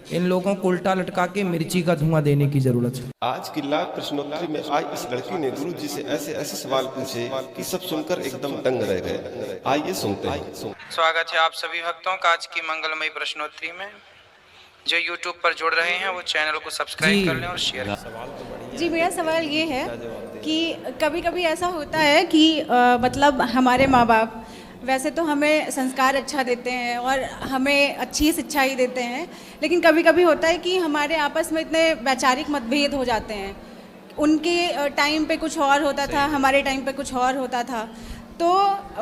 इन लोगों को उल्टा लटका के मिर्ची का धुआं देने की जरूरत है। आज की लाइव प्रश्नोत्तरी में आज इस लड़की ने गुरु जी से ऐसे ऐसे सवाल पूछे कि सब सुनकर एकदम दंग रह गए। आइए सुनते हैं। स्वागत है आप सभी भक्तों का आज की मंगलमयी प्रश्नोत्तरी में। जो YouTube पर जुड़ रहे हैं वो चैनल को सब्सक्राइब कर लें और शेयर। जी, मेरा सवाल ये है कि कभी कभी ऐसा होता है कि मतलब हमारे माँ बाप वैसे तो हमें संस्कार अच्छा देते हैं और हमें अच्छी शिक्षा ही देते हैं, लेकिन कभी कभी होता है कि हमारे आपस में इतने वैचारिक मतभेद हो जाते हैं। उनके टाइम पे कुछ और होता था, हमारे टाइम पे कुछ और होता था। तो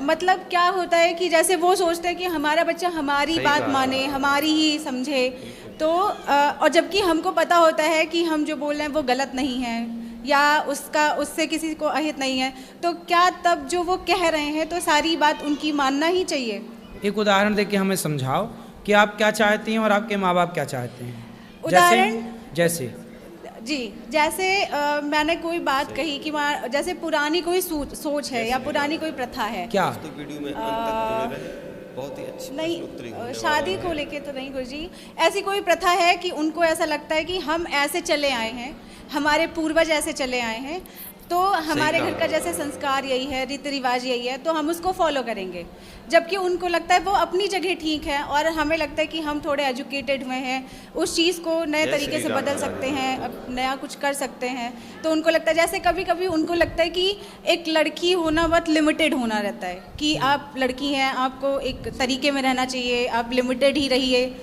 मतलब क्या होता है कि जैसे वो सोचते हैं कि हमारा बच्चा हमारी बात माने, हमारी ही समझे, तो और जबकि हमको पता होता है कि हम जो बोल रहे हैं वो गलत नहीं है या उससे किसी को अहित नहीं है, तो क्या तब जो वो कह रहे हैं तो सारी बात उनकी मानना ही चाहिए? एक उदाहरण देके हमें समझाओ कि आप क्या चाहती हैं और आपके माँ बाप क्या चाहते हैं। उदाहरण जैसे जी, जैसे मैंने कोई बात कही कि जैसे पुरानी कोई सोच है या पुरानी कोई प्रथा है। क्या बहुत ही अच्छी नहीं, शादी को लेके तो नहीं गुरुजी, ऐसी कोई प्रथा है कि उनको ऐसा लगता है कि हम ऐसे चले आए हैं, हमारे पूर्वज ऐसे चले आए हैं, तो हमारे घर का जैसे संस्कार यही है, रीति रिवाज यही है, तो हम उसको फॉलो करेंगे। जबकि उनको लगता है वो अपनी जगह ठीक है और हमें लगता है कि हम थोड़े एजुकेटेड हुए हैं, उस चीज़ को नए तरीके से बदल सकते हैं, अब नया कुछ कर सकते हैं। तो उनको लगता है, जैसे कभी कभी उनको लगता है कि एक लड़की होना बहुत लिमिटेड होना रहता है कि आप लड़की हैं, आपको एक तरीके में रहना चाहिए, आप लिमिटेड ही रहिए।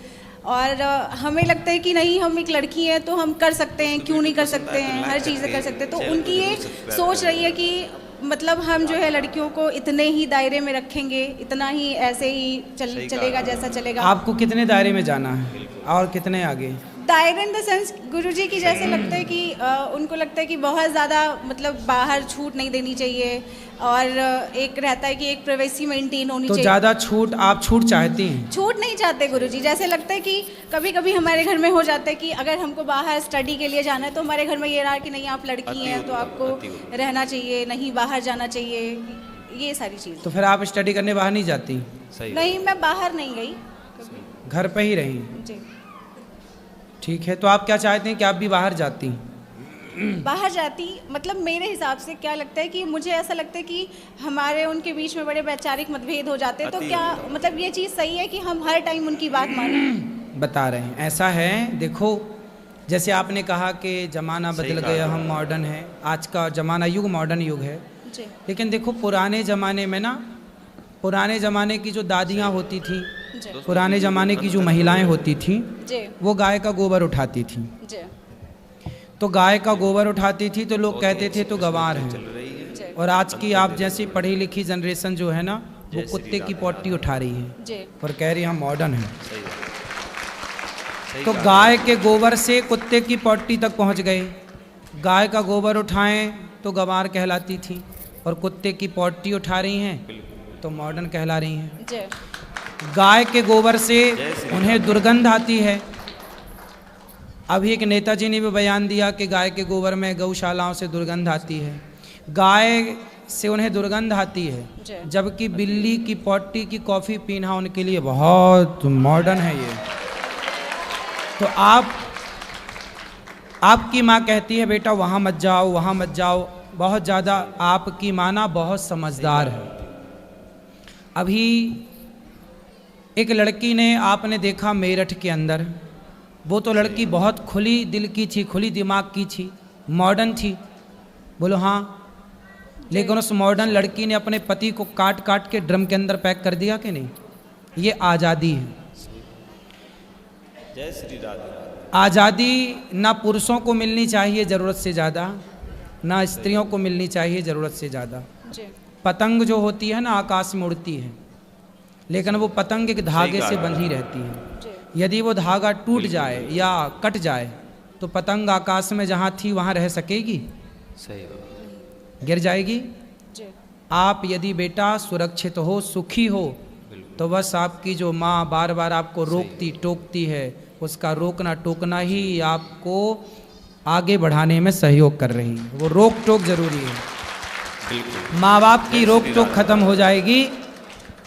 और हमें लगता है कि नहीं, हम एक लड़की हैं तो हम कर सकते हैं, क्यों नहीं कर सकते हैं, हर चीज़ें कर सकते हैं। तो उनकी ये सोच रही है कि मतलब हम जो है लड़कियों को इतने ही दायरे में रखेंगे, इतना ही ऐसे ही चलेगा जैसा चलेगा। आपको कितने दायरे में जाना है और कितने आगे? दायरे इन द सेंस गुरुजी की जैसे लगता है कि उनको लगता है कि बहुत ज़्यादा मतलब बाहर छूट नहीं देनी चाहिए और एक रहता है कि एक प्राइवेसी मेंटेन होनी तो चाहिए। ज़्यादा छूट आप छूट चाहती हैं? छूट नहीं चाहते गुरुजी, जैसे लगता है कि कभी कभी हमारे घर में हो जाता है कि अगर हमको बाहर स्टडी के लिए जाना है तो हमारे घर में ये रहा कि नहीं, आप लड़की हैं तो आपको रहना चाहिए, नहीं बाहर जाना चाहिए, ये सारी चीज़। तो फिर आप स्टडी करने बाहर नहीं जाती? नहीं, मैं बाहर नहीं गई, घर पे ही रही? जी। ठीक है, तो आप क्या चाहते हैं कि आप भी बाहर जाती? बाहर जाती मतलब मेरे हिसाब से क्या लगता है कि मुझे ऐसा लगता है कि हमारे उनके बीच में बड़े वैचारिक मतभेद हो जाते हैं, तो क्या मतलब ये चीज़ सही है कि हम हर टाइम उनकी बात मानें? बता रहे हैं, ऐसा है, देखो जैसे आपने कहा कि ज़माना बदल गया, हम मॉडर्न हैं, आज का ज़माना युग मॉडर्न युग है जी। लेकिन देखो पुराने ज़माने में ना, पुराने ज़माने की जो दादियाँ होती थी, पुराने ज़माने की जो महिलाएं होती थीं, वो गाय का गोबर उठाती थीं। तो गाय का गोबर उठाती थी तो लोग कहते थे तो गंवार हैं। और आज की आप जैसी पढ़ी लिखी जनरेशन जो है ना, वो कुत्ते की पॉटी उठा रही है और कह रही है हम मॉडर्न हैं। तो गाय के गोबर से कुत्ते की पॉटी तक पहुंच गए। गाय का गोबर उठाएं तो गंवार कहलाती थी और कुत्ते की पॉटी उठा रही हैं तो मॉडर्न कहला रही हैं। गाय के गोबर से उन्हें दुर्गंध आती है। अभी एक नेताजी ने भी बयान दिया कि गाय के गोबर में गौशालाओं से दुर्गंध आती है, गाय से उन्हें दुर्गंध आती है, जबकि बिल्ली की पॉटी की कॉफ़ी पीना उनके लिए बहुत मॉडर्न है ये। तो आपकी माँ कहती है बेटा वहाँ मत जाओ, वहाँ मत जाओ, बहुत ज़्यादा आपकी माँ ना बहुत समझदार है। अभी एक लड़की ने आपने देखा मेरठ के अंदर, वो तो लड़की बहुत खुली दिल की थी, खुली दिमाग की थी, मॉडर्न थी, बोलो हाँ, लेकिन उस मॉडर्न लड़की ने अपने पति को काट काट के ड्रम के अंदर पैक कर दिया कि नहीं? ये आज़ादी है। जय श्री राधे। आज़ादी ना पुरुषों को मिलनी चाहिए ज़रूरत से ज़्यादा, ना स्त्रियों को मिलनी चाहिए ज़रूरत से ज़्यादा। पतंग जो होती है ना आकाश में उड़ती है, लेकिन वो पतंग एक धागे से बंधी रहती है। यदि वो धागा टूट जाए या कट जाए तो पतंग आकाश में जहाँ थी वहाँ रह सकेगी? सही, गिर जाएगी। आप यदि बेटा सुरक्षित हो, सुखी हो, तो बस आपकी जो माँ बार बार आपको रोकती टोकती है, उसका रोकना टोकना ही आपको आगे बढ़ाने में सहयोग कर रही है। वो रोक टोक जरूरी है। माँ बाप की रोक टोक खत्म हो जाएगी।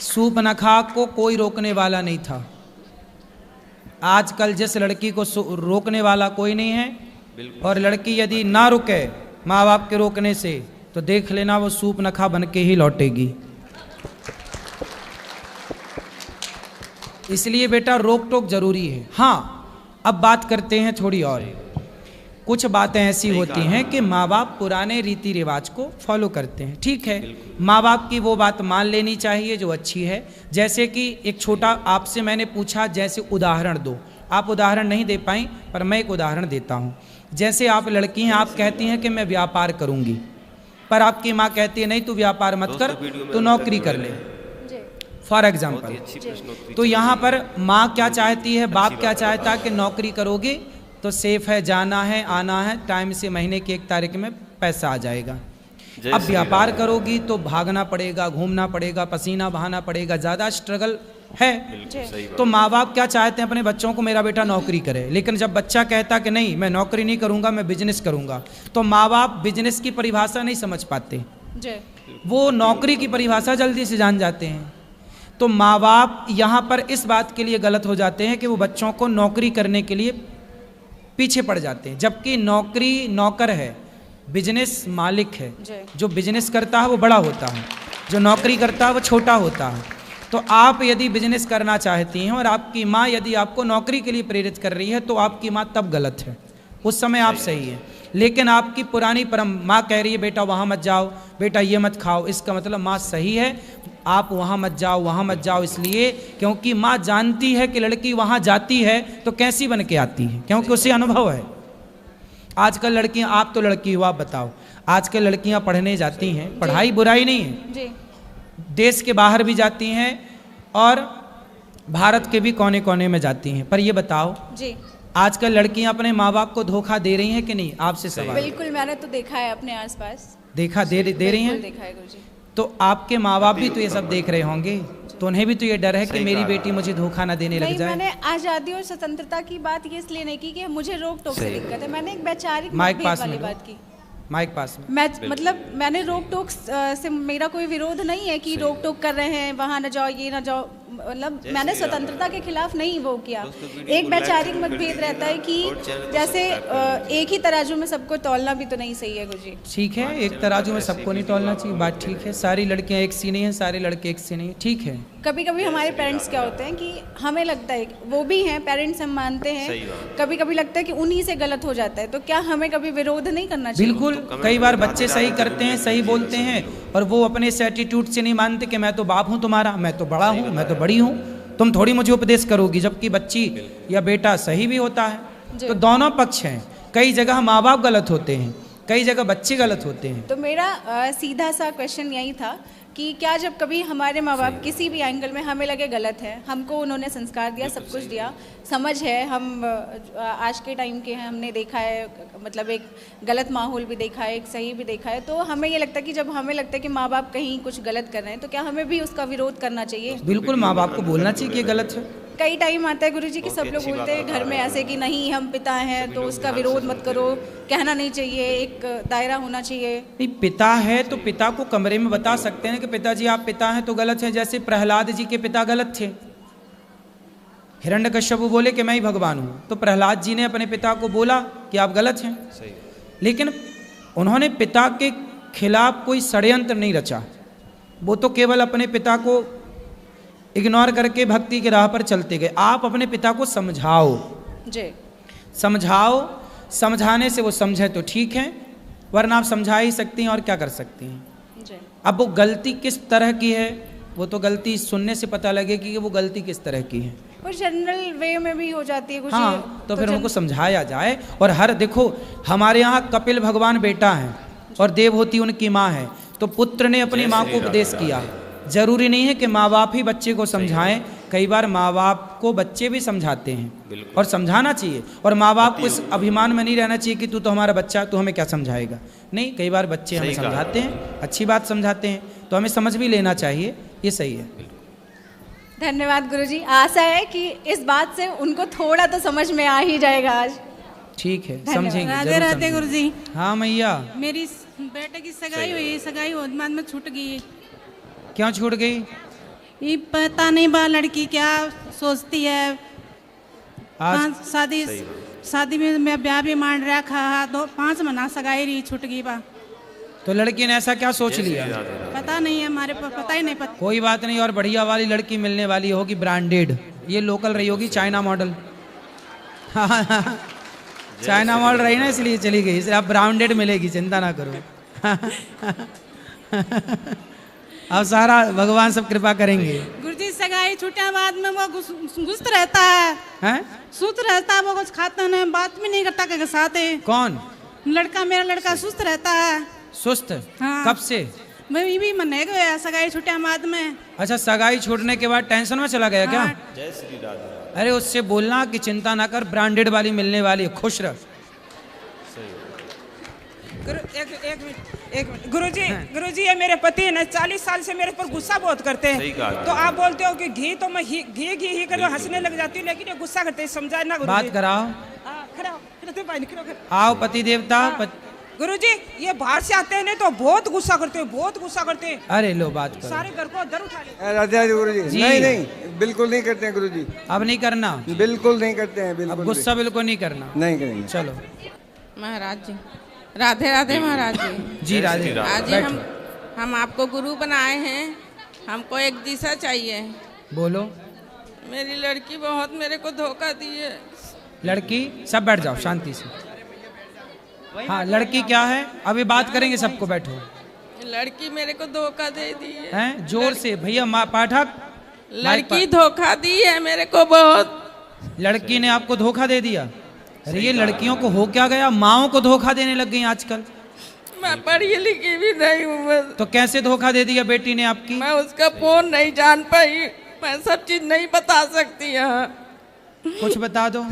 सूप न खा को कोई रोकने वाला नहीं था। आजकल जिस लड़की को रोकने वाला कोई नहीं है, और लड़की यदि ना रुके माँ बाप के रोकने से तो देख लेना वो सूप नखा बन के ही लौटेगी। इसलिए बेटा रोक टोक जरूरी है। हाँ, अब बात करते हैं थोड़ी और। कुछ बातें ऐसी होती हैं कि माँ बाप पुराने रीति रिवाज को फॉलो करते हैं, ठीक है, माँ बाप की वो बात मान लेनी चाहिए जो अच्छी है। जैसे कि एक छोटा आपसे मैंने पूछा, जैसे उदाहरण दो, आप उदाहरण नहीं दे पाई पर मैं एक उदाहरण देता हूँ। जैसे आप लड़की हैं, आप कहती हैं कि मैं व्यापार करूँगी, पर आपकी माँ कहती है नहीं तू व्यापार मत कर, तू नौकरी कर ले, फॉर एग्जाम्पल। तो यहाँ पर माँ क्या चाहती है, बाप क्या चाहता है कि नौकरी करोगे तो सेफ है, जाना है आना है, टाइम से महीने की 1 तारीख में पैसा आ जाएगा। अब व्यापार करोगी तो भागना पड़ेगा, घूमना पड़ेगा, पसीना बहाना पड़ेगा, ज़्यादा स्ट्रगल है। तो माँ बाप क्या चाहते हैं अपने बच्चों को, मेरा बेटा नौकरी करे। लेकिन जब बच्चा कहता कि नहीं मैं नौकरी नहीं करूँगा, मैं बिजनेस करूँगा, तो माँ बाप बिजनेस की परिभाषा नहीं समझ पाते, वो नौकरी की परिभाषा जल्दी से जान जाते हैं। तो माँ बाप यहाँ पर इस बात के लिए गलत हो जाते हैं कि वो बच्चों को नौकरी करने के लिए पीछे पड़ जाते हैं, जबकि नौकरी नौकर है, बिजनेस मालिक है। जो बिजनेस करता है वो बड़ा होता है, जो नौकरी करता है वो छोटा होता है। तो आप यदि बिजनेस करना चाहती हैं और आपकी माँ यदि आपको नौकरी के लिए प्रेरित कर रही है तो आपकी माँ तब गलत है, उस समय आप सही है। लेकिन आपकी पुरानी माँ कह रही है बेटा वहाँ मत जाओ, बेटा ये मत खाओ, इसका मतलब माँ सही है, आप वहाँ मत जाओ, वहाँ मत जाओ, इसलिए क्योंकि माँ जानती है कि लड़की वहाँ जाती है तो कैसी बन के आती है, क्योंकि उसे अनुभव है। आजकल लड़कियाँ, आप तो लड़की हो, आप बताओ, आजकल लड़कियाँ पढ़ने जाती हैं, पढ़ाई बुराई नहीं है, देश के बाहर भी जाती हैं और भारत के भी कोने कोने में जाती हैं, पर ये बताओ जी आजकल लड़कियां अपने माँ बाप को धोखा दे रही हैं कि नहीं, आपसे सवाल। बिल्कुल, मैंने तो देखा है अपने आसपास, देखा दे रही हैं, देखा है गुरुजी। तो आपके माँ बाप भी तो ये सब देख रहे होंगे, तो उन्हें भी तो ये डर है कि मेरी बेटी मुझे धोखा ना देने लग जाए। मैंने आज़ादी और स्वतंत्रता की बात ये इसलिए नहीं की कि मुझे रोक टोक से दिक्कत है, मैंने एक वैचारिक वाली बात की। माइक पास में मतलब मैंने रोक टोक से मेरा कोई विरोध नहीं है कि रोक टोक कर रहे हैं, वहाँ न जाओ, ये न जाओ, मतलब मैंने स्वतंत्रता के खिलाफ नहीं वो किया। एक वैचारिक मतभेद रहता है कि जैसे एक ही तराजू में सबको तौलना भी तो नहीं सही है गुरुजी। ठीक है, एक तराजू में सबको नहीं तौलना चाहिए, बात ठीक है। सारी लड़कियां एक सी नहीं है, सारे लड़के एक सी नहीं है, ठीक है। कभी कभी हमारे पेरेंट्स क्या होते हैं कि हमें लगता है, वो भी हैं पेरेंट्स, हम मानते हैं, कभी कभी लगता है कि उन्हीं से गलत हो जाता है, तो क्या हमें कभी विरोध नहीं करना चाहिए? बिल्कुल, कई बार बच्चे सही करते हैं, सही बोलते हैं, और वो अपने इस एटीट्यूड से नहीं मानते कि मैं तो बाप हूँ तुम्हारा, मैं तो बड़ा हूँ, मैं तो बड़ी हूँ, तुम थोड़ी मुझे उपदेश करोगी, जबकि बच्ची या बेटा सही भी होता है। तो दोनों पक्ष हैं, कई जगह माँ बाप गलत होते हैं, कई जगह बच्चे गलत होते हैं। तो मेरा सीधा सा क्वेश्चन यही था कि क्या जब कभी हमारे माँ बाप किसी भी एंगल में हमें लगे गलत है, हमको उन्होंने संस्कार दिया, सब कुछ दिया, समझ है, हम आज के टाइम के हैं, हमने देखा है, मतलब एक गलत माहौल भी देखा है, एक सही भी देखा है, तो हमें ये लगता है कि जब हमें लगता है कि माँ बाप कहीं कुछ गलत कर रहे हैं तो क्या हमें भी उसका विरोध करना चाहिए? बिल्कुल, माँ बाप को बोलना चाहिए कि गलत है। कई टाइम आता है गुरुजी कि सब लोग बोलते हैं घर में ऐसे कि नहीं हम पिता हैं तो उसका विरोध मत करो, कहना नहीं चाहिए, एक दायरा होना चाहिए। नहीं, पिता है तो पिता को कमरे में बता सकते हैं कि पिताजी आप पिता हैं तो गलत है। जैसे प्रहलाद जी के पिता गलत थे, हिरण्यकश्यप बोले कि मैं ही भगवान हूँ, तो प्रहलाद जी ने अपने पिता को बोला कि आप गलत हैं, लेकिन उन्होंने पिता के खिलाफ कोई षड्यंत्र नहीं रचा, वो तो केवल अपने पिता को इग्नोर करके भक्ति की राह पर चलते गए। आप अपने पिता को समझाओ जी, समझाओ, समझाने से वो समझे तो ठीक है, वरना आप समझा ही सकती हैं और क्या कर सकती हैं जी। अब वो गलती किस तरह की है, वो तो गलती सुनने से पता लगेगी कि वो गलती किस तरह की है। और जनरल वे में भी हो जाती है कुछ। हाँ, तो फिर उनको समझाया जाए। और हर देखो, हमारे यहाँ कपिल भगवान बेटा हैं और देवहूति उनकी माँ है, तो पुत्र ने अपनी माँ को उपदेश किया। जरूरी नहीं है कि माँ बाप ही बच्चे को समझाएं, कई बार माँ बाप को बच्चे भी समझाते हैं और समझाना चाहिए। और माँ बाप को इस अभिमान में नहीं रहना चाहिए कि तू तो हमारा बच्चा, तू हमें क्या समझाएगा। नहीं, कई बार बच्चे हमें समझाते हैं, अच्छी बात समझाते हैं, तो हमें समझ भी लेना चाहिए, ये सही है। धन्यवाद गुरुजी, आशा है कि इस बात से उनको थोड़ा तो समझ में आ ही जाएगा आज। ठीक है, समझेंगे। राधे राधे गुरुजी। हाँ मैया, मेरी बेटे की सगाई हुई, सगाई बाद में छूट गई। क्यों छूट गई? ये पता नहीं बा लड़की क्या सोचती है, आज शादी में मैं ब्याह भी मान रखा है, 5 महीना सगाई रही छूट गई बा। तो लड़की ने ऐसा क्या सोच लिया? पता नहीं है, हमारे पास पता ही नहीं पता। कोई बात नहीं, और बढ़िया वाली लड़की मिलने वाली होगी, ब्रांडेड। ये लोकल रही होगी, चाइना मॉडल। चाइना मॉडल रही ना, इसलिए चली गई। इसलिए आप ब्रांडेड मिलेगी, चिंता ना करो। अब सारा भगवान सब कृपा करेंगे। गुरुजी सगाई छूटे बाद में वो सुस्त रहता है, हैं? सुस्त रहता है, वो कुछ खाता नहीं, बात भी नहीं करता के साथ। कौन लड़का? मेरा लड़का सुस्त रहता है। सुस्त? हाँ। कब से? मैं भी मने गया सगाई छूटे बाद में। अच्छा, सगाई छूटने के बाद टेंशन में चला गया क्या? हाँ। जय श्री राधे। अरे उससे बोलना कि चिंता ना कर, ब्रांडेड वाली मिलने वाली है, खुश रह। एक मिनट गुरुजी, ये मेरे पति है ना, 40 साल से मेरे पर गुस्सा बहुत करते हैं। तो आप बोलते हो कि घी, तो मैं घी कर हंसने लग जाती हूँ, लेकिन ये गुस्सा करते हैं, समझाए ना गुरुजी। बात कराओ। खड़ा आओ पति देवता। गुरुजी, ये बाहर से आते हैं ना तो बहुत गुस्सा करते हैं, बहुत गुस्सा करते हैं। अरे लो बात करो। सारे घर को अंदर उठा लेते हैं। राधे गुरु जी। जी। नहीं, बिल्कुल नहीं करते हैं गुरु जी, अब नहीं करना, बिल्कुल नहीं करते हैं, अब बिल्कुल गुस्सा बिल्कुल नहीं करना। नहीं करेंगे। चलो महाराज जी, राधे राधे महाराज जी। जी राधे। आज बैठो। हम आपको गुरु बनाए हैं, हमको एक दिशा चाहिए। बोलो। मेरी लड़की बहुत मेरे को धोखा दी है। लड़की? सब बैठ जाओ शांति से। हाँ, लड़की क्या है? अभी बात करेंगे, सबको बैठो। लड़की मेरे को धोखा दे दी है। हैं? जोर से भैया, माँ पाठक। लड़की धोखा दी है मेरे को बहुत। लड़की ने आपको धोखा दे दिया? अरे ये लड़कियों को हो क्या गया, माओ को धोखा देने लग गई आजकल। मैं पढ़ी लिखी भी नहीं हूँ बस। तो कैसे धोखा दे दिया बेटी ने आपकी? मैं उसका फोन नहीं जान पाई, मैं सब चीज नहीं बता सकती यहाँ। कुछ बता दो।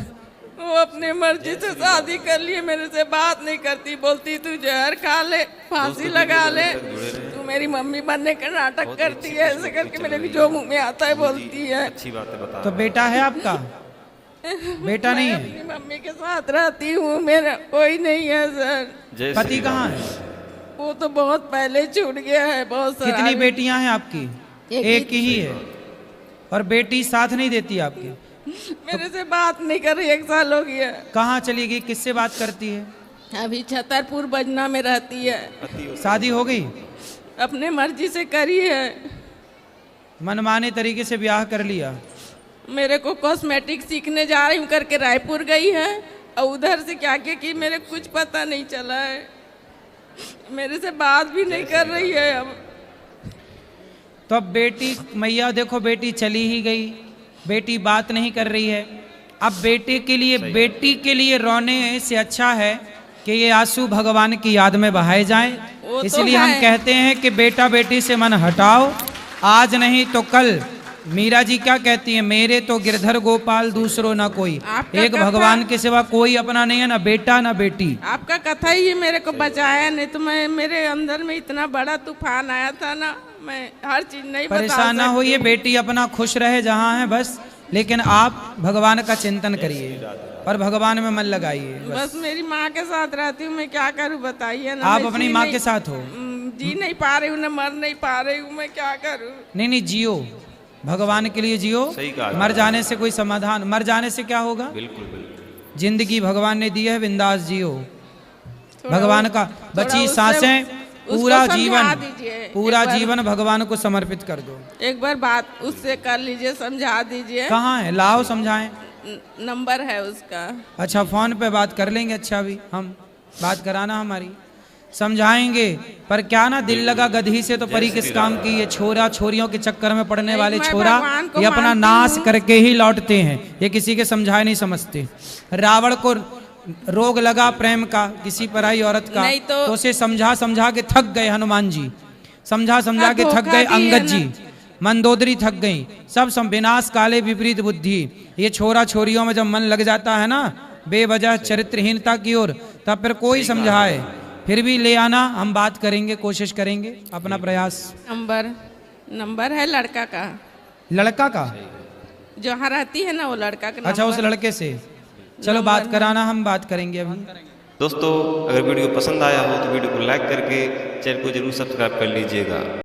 वो अपनी मर्जी से शादी कर लिए, मेरे से बात नहीं करती, बोलती तू जहर खा ले, फांसी लगा ले, तू मेरी मम्मी बनने का नाटक करती है, ऐसे करके मेरे को जो मुंह में आता है बोलती है। तो बेटा है आपका? बेटा नहीं है? अपनी मम्मी के साथ रहती हूँ, मेरा कोई नहीं है सर। पति कहाँ है? वो तो बहुत पहले छूट गया है। बहुत सारा। कितनी बेटियां हैं आपकी? एक ही है। और बेटी साथ नहीं देती आपकी? मेरे से बात नहीं कर रही, 1 साल हो गया। कहाँ चली गई? किससे बात करती है? अभी छतरपुर बजना में रहती है। शादी हो गई? अपने मर्जी से करी है। मनमाने तरीके से ब्याह कर लिया? मेरे को कॉस्मेटिक सीखने जा रही हूँ करके रायपुर गई है, और उधर से क्या क्या की मेरे कुछ पता नहीं चला है। मेरे से बात भी नहीं कर रही है अब। तो अब बेटी, मैया देखो, बेटी चली ही गई, बेटी बात नहीं कर रही है। अब बेटी के लिए रोने से अच्छा है कि ये आंसू भगवान की याद में बहाए जाएं। तो इसलिए हम कहते हैं कि बेटा बेटी से मन हटाओ, आज नहीं तो कल। मीरा जी क्या कहती है? मेरे तो गिरधर गोपाल दूसरो ना कोई, एक भगवान के सिवा कोई अपना नहीं है, ना बेटा ना बेटी। आपका कथा ही मेरे को बचाया, नहीं तो मैं, मेरे अंदर में इतना बड़ा तूफान आया था ना, मैं हर चीज नहीं बता सकती। परेशान ना होइए, बेटी अपना खुश रहे जहाँ है बस, लेकिन आप भगवान का चिंतन करिए और भगवान में मन लगाइए। बस मेरी माँ के साथ रहती हूँ, मैं क्या करूँ बताइए ना। आप अपनी माँ के साथ हो? जी नहीं पा रही हूँ ना, मर नहीं पा रही हूँ, मैं क्या करूँ। नहीं, जियो, भगवान के लिए जियो। मर जाने से कोई समाधान, मर जाने से क्या होगा? बिल्कुल। जिंदगी भगवान ने दी है, बिंदास जियो। भगवान का बची सांसें, पूरा जीवन भगवान को समर्पित कर दो। एक बार बात उससे कर लीजिए, समझा दीजिए। कहाँ है? लाओ समझाएं। नंबर है उसका। अच्छा, फोन पे बात कर लेंगे। अच्छा, भी हम बात कराना, हमारी समझाएंगे। पर क्या ना, दिल लगा गधी से तो परी किस काम की। ये छोरा छोरियों के चक्कर में पड़ने वाले छोरा, ये अपना नाश करके ही लौटते हैं। ये किसी के समझाए नहीं समझते। रावण को रोग लगा प्रेम का, किसी पराई औरत का, तो उसे समझा समझा के थक गए हनुमान जी, समझा समझा के थक गए अंगद जी, मंदोदरी थक गई। सब विनाश काले विपरीत बुद्धि। ये छोरा छोरियों में जब मन लग जाता है ना बेवजह चरित्रहीनता की ओर, तब फिर कोई समझाए फिर भी ले आना, हम बात करेंगे, कोशिश करेंगे, अपना प्रयास। नंबर है लड़का का। लड़का का? जो यहाँ रहती है ना, वो लड़का का। अच्छा, उस लड़के से चलो बात कराना, हम बात करेंगे अभी। दोस्तों, अगर वीडियो पसंद आया हो तो वीडियो को लाइक करके चैनल को जरूर सब्सक्राइब कर लीजिएगा।